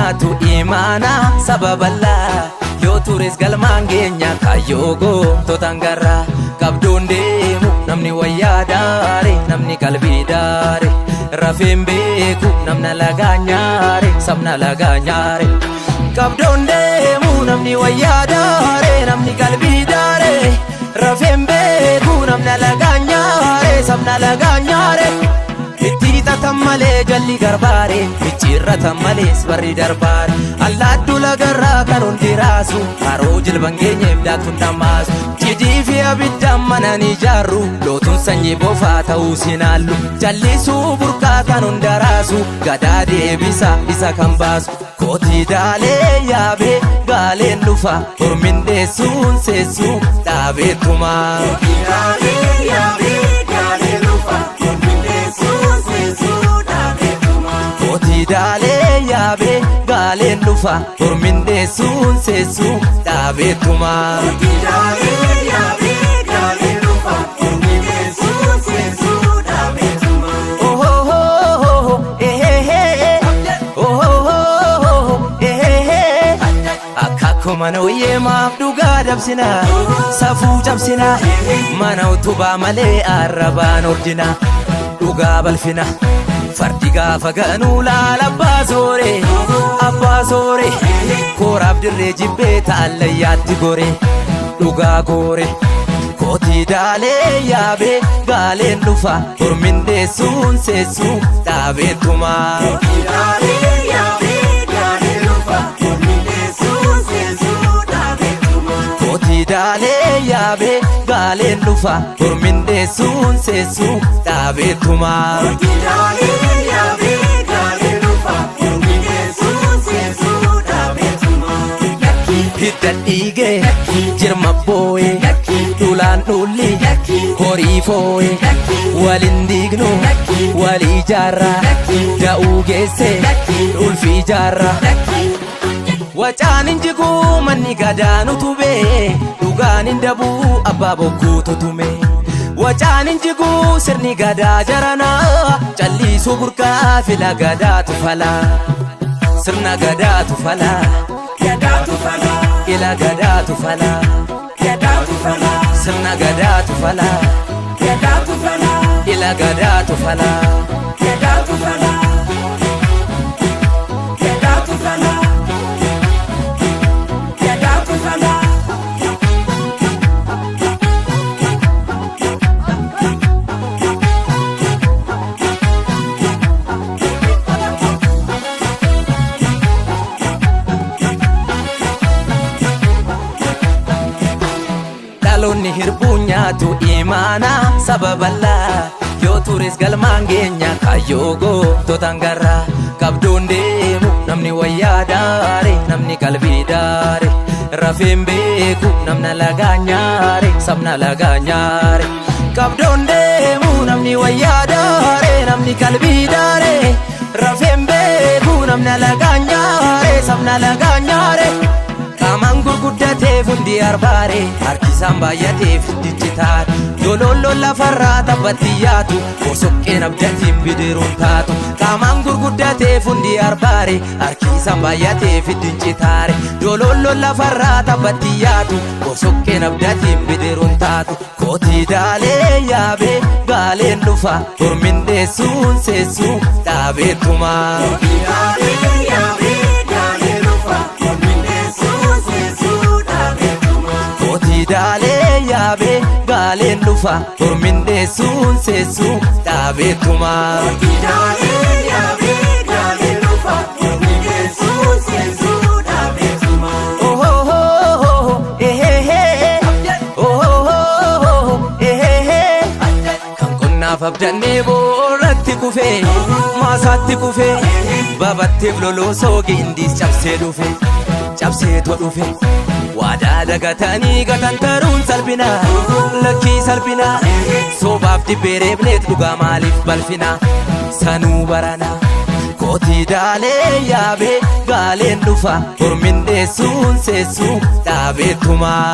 nyaatu imaana sababalla yoo tures galmaan geenya kayyoo gootota garra qabdoon deemu namni wayyaa daare namni qalbii daare rafeen beeku namna lagaa nyaare sabna lagaa nyaare qabdoon deemu namni wayyaa daare namni qalbii daare rafeen beeku namna lagaa nyaare sabna lagaa nyaare itti hidhatan malee jalli garbaare micciirratan malees barri darbaare allaattuu lagarraa kan hundi raasu haroo jilban geenyeef daaktuun dhammaasu cidii fi abiddaan manan ijaarru lootuun sanyii bofaa ta'uu sinaallu jallisuu burqaa kan hunda raasu gadaa deebisa isa kan baasu kootii daalee yaabee gaaleen dhufa ormin deessuun seessuu dhaabeettumaa daalee yaabee gaaleen dhufa ormin deessuun seessuu dhaabeettumaa akkuma nooyyee maaf dhugaa dabsina safuu cabsina mana utubaa malee arrabaan ordina dhugaa balfina fardi gaafa ganuu laala abbaa soore kooraaf dirree jibbee taallayyaatti gore dhugaa goore kootii daalee yaabee gaaleen dhufa ormin deessuun seessuu dhaabeettumaa kootii daalee yaabee gaaleen dhufa ormin deessuun seessuu dhaabeettumaa hiddan dhiigee jirma boo'ee dhulaan dhulli horii foo'ee walin diignu walii jaarraa da'uu geesse ulfii jaarraa wacaan hin jiguu manni gadaan utubee dhugaan hin dabuu abbaa bokkuu tutume wacaan hin jiguu sirni gadaa jaranaa calliisuu burqaa fila gadaatu falaa sirna gadaatu falaa ila gadaatu falaa sirna gadaatu falaa ila gadaatu falaa dhaloonni hirbuu nyaatu imaana sababalla yoo tures galmaan geenya kayyoo gootota garra qabdoon deemu namni wayyaa daare namni qalbii daare rafeen beeku namna lagaa nyaare sabna lagaa nyaare qabdoon deemu namni wayyaa daare namni qalbii daare rafeen beeku namna lagaa nyaare sabna lagaa nyaare qaamaan gurguddateef hundi arbaare harkisaan baay'ateef dijjitaar dololloon lafarraa taphatti yaatu bosoqqeen abdatiin bidiruun taatu qaamaan gurguddateef hundi arbaare harkisaan baay'ateef dijjitaar dololloon lafarraa taphatti yaatu bosoqqeen abdatiin bidiruun taatu kootii daalee yaabee gaaleen dhufa ormin deessuun seessuu dhaabeettumaa daalee yaabee gaaleen dhufa ormin deessuun seessuu dhaabeettumaa kan qonnaaf abdannee boorratti kufee maasaatti kufee babatteef loloosoo geendiis cabsee dhufe cabseetoo dhufe waadaa dagatanii gatantaruun salphina lakkii salphina soobaaf dibbee reebneet dhugaa maaliif balfina sanuu barana kootii daalee yaabee gaaleen dhufa ormin deessuun seessuu dhaabeettumaa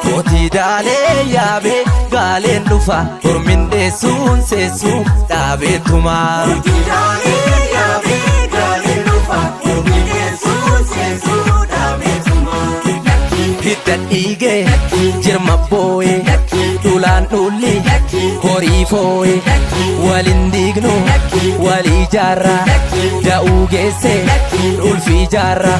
Kooti daalee yaabee gaaleen dhufa ormin deessuun seessuun dhaabeetuma. Kooti daalee yaabee gaaleen dhufa ormin deessuun seessuun dhaabeetuma. Hidda dhiigee jirma boo'ee dhulaan dhulli horii foo'ee waliin diignu walii jaarraa da'uu geessee ulfii jaarraa.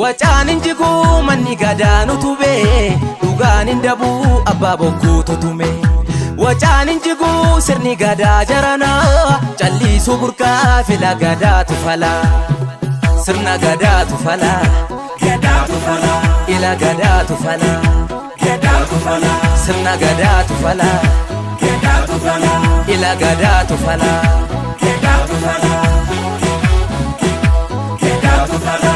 Wacaan injiguu manni gadaan utubee dhugaan indabuu abbaa bokkuu tutume. Wacaan injiguu sirni gadaa jaranaa calliisuu burqaa fila gadaatu falaa. Sirna gadaatu falaa gadaatu falaa ila gadaatu falaa gadaatu falaa. Sirna gadaatu falaa gadaatu falaa ila gadaatu falaa gadaatu falaa gadaatu falaa.